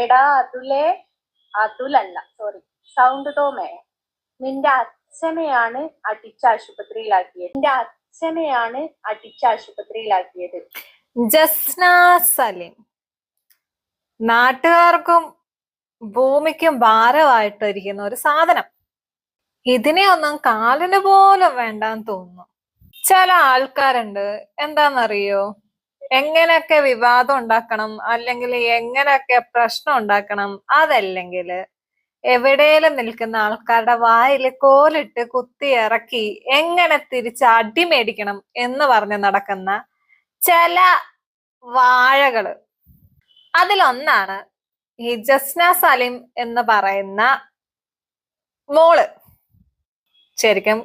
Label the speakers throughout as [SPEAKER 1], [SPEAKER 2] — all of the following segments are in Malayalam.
[SPEAKER 1] എടാ അതുലേ, അതുലല്ല സോറി, സൗണ്ട് തോമേ, നിന്റെ അച്ഛനെയാണ് അടിച്ചാശുപത്രിയിലാക്കിയത്.
[SPEAKER 2] ജസ്ന സലീം നാട്ടുകാർക്കും ഭൂമിക്കും ഭാരമായിട്ടിരിക്കുന്ന ഒരു സാധനം. ഇതിനെ ഒന്നും കാലിന് പോലും വേണ്ടാന്ന് തോന്നുന്നു. ചില ആൾക്കാരുണ്ട്, എന്താണെന്നറിയോ, എങ്ങനെയൊക്കെ വിവാദം ഉണ്ടാക്കണം, അല്ലെങ്കിൽ എങ്ങനെയൊക്കെ പ്രശ്നം ഉണ്ടാക്കണം, അതല്ലെങ്കിൽ എവിടെയും നിൽക്കുന്ന ആൾക്കാരുടെ വായിൽ കോലിട്ട് കുത്തി ഇറക്കി എങ്ങനെ തിരിച്ച് അടി മേടിക്കണം എന്ന് പറഞ്ഞ് നടക്കുന്ന ചില വാഴകള്. അതിലൊന്നാണ് ഈ ജസ്ന സലീം എന്ന് പറയുന്ന മോള്. ശരിക്കും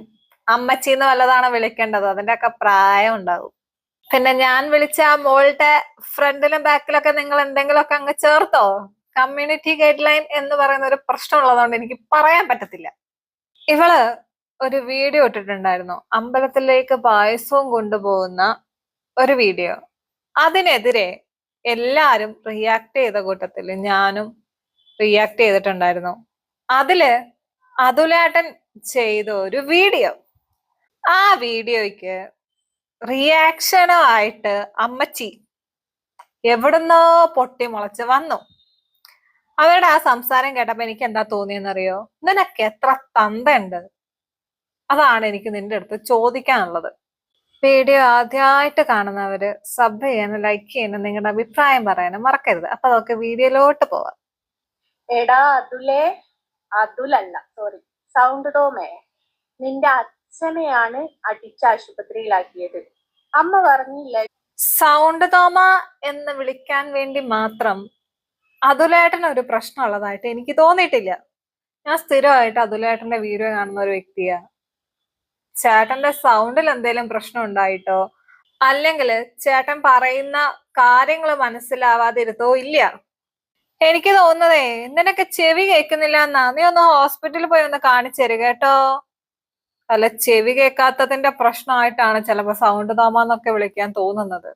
[SPEAKER 2] അമ്മച്ചിന്ന് വല്ലതാണ് വിളിക്കേണ്ടത്, അതിന്റെ ഒക്കെ പ്രായം ഉണ്ടാവും. പിന്നെ ഞാൻ വിളിച്ച ആ മോളുടെ ഫ്രണ്ടിലും ബാക്കിലൊക്കെ നിങ്ങൾ എന്തെങ്കിലുമൊക്കെ അങ്ങ് ചേർത്തോ? കമ്മ്യൂണിറ്റി ഗൈഡ് ലൈൻ എന്ന് പറയുന്ന ഒരു പ്രശ്നം ഉള്ളതുകൊണ്ട് എനിക്ക് പറയാൻ പറ്റത്തില്ല. ഇവള് ഒരു വീഡിയോ ഇട്ടിട്ടുണ്ടായിരുന്നു, അമ്പലത്തിലേക്ക് പായസവും കൊണ്ടുപോകുന്ന ഒരു വീഡിയോ. അതിനെതിരെ എല്ലാരും റിയാക്ട് ചെയ്ത കൂട്ടത്തിൽ ഞാനും റിയാക്ട് ചെയ്തിട്ടുണ്ടായിരുന്നു. അതില് അതുലേട്ടൻ ചെയ്ത ഒരു വീഡിയോ, ആ വീഡിയോയ്ക്ക് റിയാക്ഷനുമായിട്ട് അമ്മച്ചി എവിടുന്നോ പൊട്ടി മുളച്ച് വന്നു. അവരുടെ ആ സംസാരം കേട്ടപ്പോ എനിക്ക് എന്താ തോന്നിയെന്നറിയോ, നിനക്ക് എത്ര തന്തയുണ്ട്? അതാണ് എനിക്ക് നിന്റെ അടുത്ത് ചോദിക്കാനുള്ളത്. വീഡിയോ ആദ്യമായിട്ട് കാണുന്നവര് സബ് ചെയ്യാനും ലൈക്ക് ചെയ്യാനും നിങ്ങളുടെ അഭിപ്രായം പറയാനും മറക്കരുത്. അപ്പൊ അതൊക്കെ വീഡിയോയിലോട്ട് പോവാം.
[SPEAKER 1] എടാ അതുലേ, അതുലല്ല സോറി, സൗണ്ട് തോമേ, നിന്റെ അച്ഛനെയാണ് അടിച്ചാശുപത്രിയിലാക്കിയത്. അമ്മ പറഞ്ഞില്ല.
[SPEAKER 2] സൗണ്ട് തോമ എന്ന് വിളിക്കാൻ വേണ്ടി മാത്രം അതുലേട്ടന് ഒരു പ്രശ്നമുള്ളതായിട്ട് എനിക്ക് തോന്നിയിട്ടില്ല. ഞാൻ സ്ഥിരമായിട്ട് അതുലേട്ടന്റെ വീഡിയോ കാണുന്ന ഒരു വ്യക്തിയാ. ചേട്ടന്റെ സൗണ്ടിൽ എന്തെങ്കിലും പ്രശ്നം ഉണ്ടായിട്ടോ അല്ലെങ്കിൽ ചേട്ടൻ പറയുന്ന കാര്യങ്ങൾ മനസ്സിലാവാതിരുത്തോ ഇല്ല. എനിക്ക് തോന്നുന്നതേ നിനക്ക് ചെവി കേൾക്കുന്നില്ല എന്നാ. നീ ഒന്ന് ഹോസ്പിറ്റലിൽ പോയി ഒന്ന് കാണിച്ചു തരിക കേട്ടോ. അല്ല, ചെവി കേൾക്കാത്തതിന്റെ പ്രശ്നമായിട്ടാണ് ചിലപ്പോ സൗണ്ട് തോമാന്നൊക്കെ വിളിക്കാൻ തോന്നുന്നത്.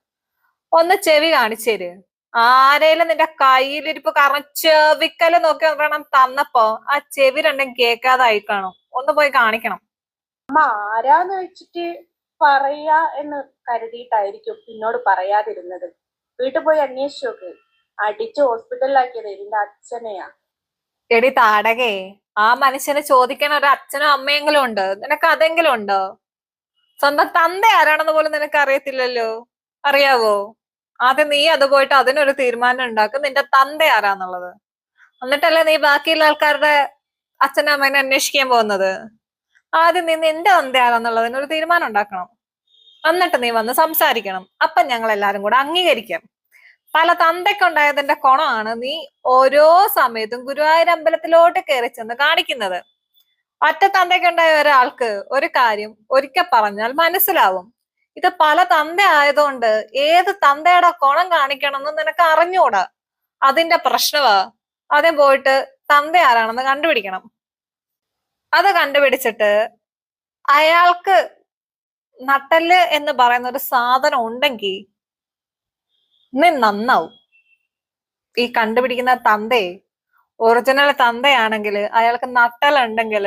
[SPEAKER 2] ഒന്ന് ചെവി കാണിച്ചു തര്. ആരേലും നിന്റെ കയ്യിലിരിപ്പ് കാരണം ചെവിക്കല് നോക്കി നോക്കണം തന്നപ്പോ ആ ചെവി രണ്ടും കേൾക്കാതായി കാണും. ഒന്ന് പോയി കാണിക്കണം.
[SPEAKER 1] അമ്മ ആരാന്ന് വെച്ചിട്ട് പറയാ എന്ന് കരുതിയിട്ടായിരിക്കും എന്നോട് പറയാതിരുന്നത്. വീട്ടിൽ പോയി അന്വേഷിച്ചു നോക്ക്. അടിച്ച് ഹോസ്പിറ്റലിലാക്കിയത് ഇതിന്റെ അച്ഛനെയാ.
[SPEAKER 2] എടി താടകേ, ആ മനുഷ്യന് ചോദിക്കാൻ ഒരു അച്ഛനും അമ്മയെങ്കിലും ഉണ്ട്. നിനക്ക് അതെങ്കിലും ഉണ്ടോ? സ്വന്തം തന്ത ആരാണെന്ന് പോലും നിനക്ക് അറിയത്തില്ലല്ലോ. അറിയാവോ? ആദ്യം നീ അത് പോയിട്ട് അതിനൊരു തീരുമാനം ഉണ്ടാക്കും, നിന്റെ തന്ത ആരാന്നുള്ളത്. എന്നിട്ടല്ലേ നീ ബാക്കിയുള്ള ആൾക്കാരുടെ അച്ഛനും അമ്മേനെ അന്വേഷിക്കാൻ പോകുന്നത്. ആദ്യം നീ നിന്റെ തന്ത ആരാന്നുള്ളതിനൊരു തീരുമാനം ഉണ്ടാക്കണം. എന്നിട്ട് നീ വന്ന് സംസാരിക്കണം. അപ്പം ഞങ്ങൾ എല്ലാരും കൂടെ അംഗീകരിക്കാം. പല തന്തയ്ക്കുണ്ടായതിന്റെ ഗുണമാണ് നീ ഓരോ സമയത്തും ഗുരുവായൂർ അമ്പലത്തിലോട്ട് കയറി ചെന്ന് കാണിക്കുന്നത്. ഒറ്റ തന്തയ്ക്കുണ്ടായ ഒരാൾക്ക് ഒരു കാര്യം ഒരിക്കൽ പറഞ്ഞാൽ മനസ്സിലാവും. ഇത് പല തന്ത ആയതുകൊണ്ട് ഏത് തന്തയുടെ ഗുണം കാണിക്കണം എന്ന് നിനക്ക് അറിഞ്ഞൂടാ. അതിന്റെ പ്രശ്നമാ. ആദ്യം പോയിട്ട് തന്ത ആരാണെന്ന് കണ്ടുപിടിക്കണം. അത് കണ്ടുപിടിച്ചിട്ട് അയാൾക്ക് നട്ടല് എന്ന് പറയുന്ന ഒരു സാധനം ഉണ്ടെങ്കിൽ നീ നന്നാവും. ഈ കണ്ടുപിടിക്കുന്ന തന്തയെ ഒറിജിനൽ തന്തയാണെങ്കിൽ അയാൾക്ക് നട്ടലുണ്ടെങ്കിൽ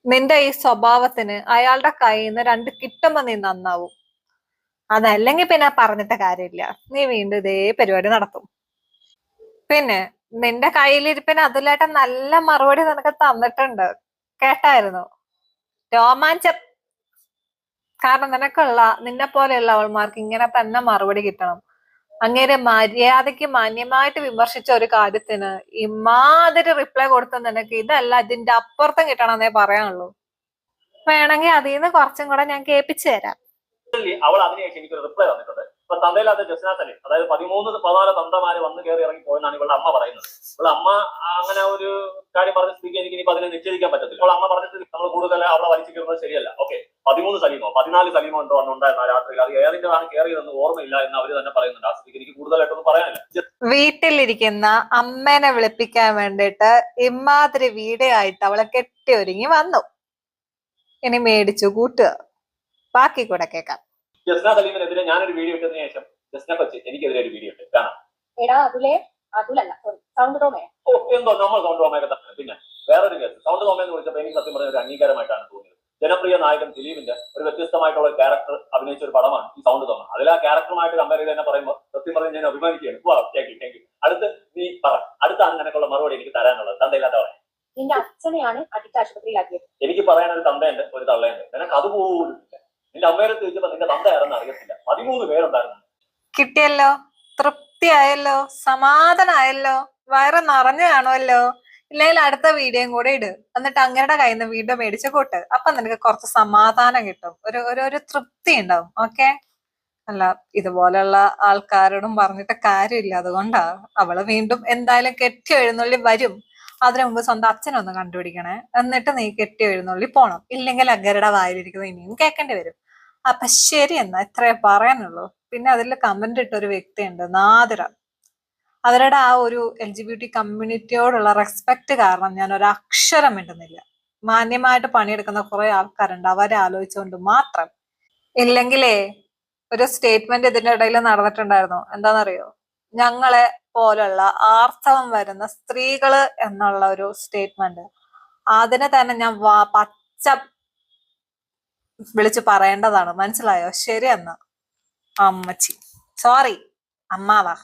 [SPEAKER 2] നിന്റെ ഈ സ്വഭാവത്തിന് അയാളുടെ കയ്യിൽ നിന്ന് രണ്ട് കിട്ടുമ്പോ നീ നന്നാവും. അതല്ലെങ്കിൽ പിന്നെ പറഞ്ഞിട്ട് കാര്യമില്ല, നീ വീണ്ടും ഇതേ പരിപാടി നടത്തും. പിന്നെ നിന്റെ കയ്യിലിരിപ്പിന് അതിലേട്ട നല്ല മറുപടി നിനക്ക് തന്നിട്ടുണ്ട്, കേട്ടായിരുന്നു? രോമാഞ്ചം. കാരണം നിന്നെ പോലെയുള്ള അവൾമാർക്ക് ഇങ്ങനെ തന്നെ മറുപടി കിട്ടണം. അങ്ങേരെ മര്യാദയ്ക്ക് മാന്യമായിട്ട് വിമർശിച്ച ഒരു കാര്യത്തിന് ഇമാതിരി റിപ്ലൈ കൊടുത്ത നിനക്ക് ഇതല്ല ഇതിന്റെ അപ്പുറത്തും കിട്ടണമെന്നേ പറയാനുള്ളൂ. വേണമെങ്കിൽ അതിൽ നിന്ന് കുറച്ചും കൂടെ ഞാൻ കേൾപ്പിച്ചു തരാം.
[SPEAKER 3] അവൾ അതിനുശേഷം എനിക്കൊരു റിപ്ലൈ തന്നിട്ടുണ്ട്. ഇപ്പൊ തന്തയില്ലാത്ത ജസ്ന സലീം, അതായത് 13-14 തന്തമാര് വന്ന് കയറി ഇറങ്ങി പോയെന്നാണ് ഇവളുടെ അമ്മ പറയുന്നത്. ഇവളുടെ അമ്മ അങ്ങനെ ഒരു കാര്യം പറഞ്ഞ സ്ഥിതിക്ക് എനിക്ക് ഇനിയിപ്പോ അതിനെ നിശ്ചയിക്കാൻ പറ്റത്തില്ല. അവൾ അമ്മ പറഞ്ഞിട്ട് നമ്മൾ കൂടുതൽ അവളെ വലിച്ചു കയറുന്നത് ശരിയല്ല. ഓക്കെ, 13 സലീമോ 14 സലീമോ എന്തോ ഉണ്ടായിരുന്ന രാത്രിയിൽ അത് ഏതിൻ്റെതാണ് കയറിയതെന്ന് ഓർമ്മയില്ല എന്ന് അവര് തന്നെ പറയുന്നുണ്ട്. ആ സ്ഥിതിക്ക് എനിക്ക് കൂടുതലായിട്ടൊന്നും പറയാനില്ല.
[SPEAKER 2] വീട്ടിലിരിക്കുന്ന അമ്മേനെ വിളിപ്പിക്കാൻ വേണ്ടിയിട്ട് ഇമാതിരി വീഡിയോ ആയിട്ട് അവളെ കെട്ടി ഒരുങ്ങി വന്നു. ഇനി മേടിച്ചു കൂട്ടുക. ബാക്കി കൂടെ കേൾക്കാം.
[SPEAKER 3] ജസ്ന സലീമിനെതിരെ ഞാനൊരു വീഡിയോ ഇട്ടതിന് ശേഷം ജസ്ന കൊച്ച് എനിക്കെതിരെ ഒരു വീഡിയോ ഇട്ട് കാണാം.
[SPEAKER 1] എടാ അതുലേ, അതുലല്ല, സോറി, സൗണ്ട് തോമയാ.
[SPEAKER 3] ഓ എന്തോ നമ്മൾ സൗണ്ട് ടോമയൊക്കെ തന്നെ. പിന്നെ വേറൊരു കേസ്, സൗണ്ട് ടോമയെന്ന് വിളിച്ചപ്പോൾ എനിക്ക് സത്യം പറഞ്ഞ ഒരു അംഗീകാരമായിട്ടാണ് തോന്നിയത്. ജനപ്രിയ നായകൻ ദിലീപിന്റെ ഒരു വ്യത്യസ്തമായിട്ടുള്ള ഒരു ക്യാരക്ടർ അഭിനയിച്ച ഒരു പടമാണ് ഈ സൗണ്ട് തോമ. അതിൽ ആ ക്യാരക്ടറുമായിട്ട് കമ്പയർ ചെയ്ത് തന്നെ പറയുമ്പോൾ സത്യം പറഞ്ഞ് ഞാൻ അഭിമാനിക്കുകയാണ്. Thank you. അടുത്ത് നീ പറ, അടുത്താണ് നിനക്കുള്ള മറുപടി എനിക്ക് തരാനുള്ളത്. തന്തയില്ലാത്ത പറയാം.
[SPEAKER 1] നിന്റെ അച്ഛനെയാണ് അടിച്ച് ആശുപത്രിയിലാക്കിയത്.
[SPEAKER 3] എനിക്ക് പറയാൻ ഒരു തന്തയുണ്ട്, ഒരു തള്ളയുണ്ട്. നിനക്ക് അതുപോലും ഇല്ല. നിന്റെ അമ്മയുടെ ചോദിച്ചപ്പോ നിന്റെ തന്ത ആരെന്ന് അറിയത്തില്ല. 13 പേരുണ്ടായിരുന്നു.
[SPEAKER 2] കിട്ടിയല്ലോ, തൃപ്തിയായല്ലോ, സമാധാനായല്ലോ, വയറ് നിറഞ്ഞു കാണുമല്ലോ. ഇല്ലെങ്കിൽ അടുത്ത വീഡിയോയും കൂടെ ഇട്, എന്നിട്ട് അങ്ങയുടെ കയ്യിൽ നിന്ന് വീഡിയോ മേടിച്ച് കൂട്ട്. അപ്പൊ നിനക്ക് കുറച്ച് സമാധാനം കിട്ടും, ഒരു ഒരു ഒരു തൃപ്തി ഉണ്ടാവും. ഓക്കെ, അല്ല ഇതുപോലെയുള്ള ആൾക്കാരോടും പറഞ്ഞിട്ട് കാര്യമില്ല. അതുകൊണ്ടാ അവള് വീണ്ടും എന്തായാലും കെട്ടി എഴുന്നള്ളി വരും. അതിനു മുമ്പ് സ്വന്തം അച്ഛനൊന്ന് കണ്ടുപിടിക്കണേ, എന്നിട്ട് നീ കെട്ടി എഴുന്നള്ളി പോണം. ഇല്ലെങ്കിൽ അഗരുടെ വായിലിരിക്കുന്നത് ഇനിയും കേൾക്കേണ്ടി വരും. അപ്പൊ ശരി, എന്നാ ഇത്രേ പറയാനുള്ളൂ. പിന്നെ അതിൽ കമന്റ് ഇട്ട ഒരു വ്യക്തിയുണ്ട്, നാദിര. അവരുടെ ആ ഒരു LGBT കമ്മ്യൂണിറ്റിയോടുള്ള റെസ്പെക്ട് കാരണം ഞാൻ ഒരു അക്ഷരം മിണ്ടുന്നില്ല. മാന്യമായിട്ട് പണിയെടുക്കുന്ന കുറെ ആൾക്കാരുണ്ട്, അവരെ ആലോചിച്ചുകൊണ്ട് മാത്രം. ഇല്ലെങ്കിലേ ഒരു സ്റ്റേറ്റ്മെന്റ് ഇതിന്റെ ഇടയിൽ നടന്നിട്ടുണ്ടായിരുന്നു. എന്താണെന്നറിയോ? ഞങ്ങളെ പോലുള്ള ആർത്തവം വരുന്ന സ്ത്രീകള് എന്നുള്ള ഒരു സ്റ്റേറ്റ്മെന്റ്. അതിനെ തന്നെ ഞാൻ പച്ച വിളിച്ച് പറയേണ്ടതാണ്. മനസ്സിലായോ? ശരി, എന്നാ അമ്മച്ചി, സോറി അമ്മാവാ.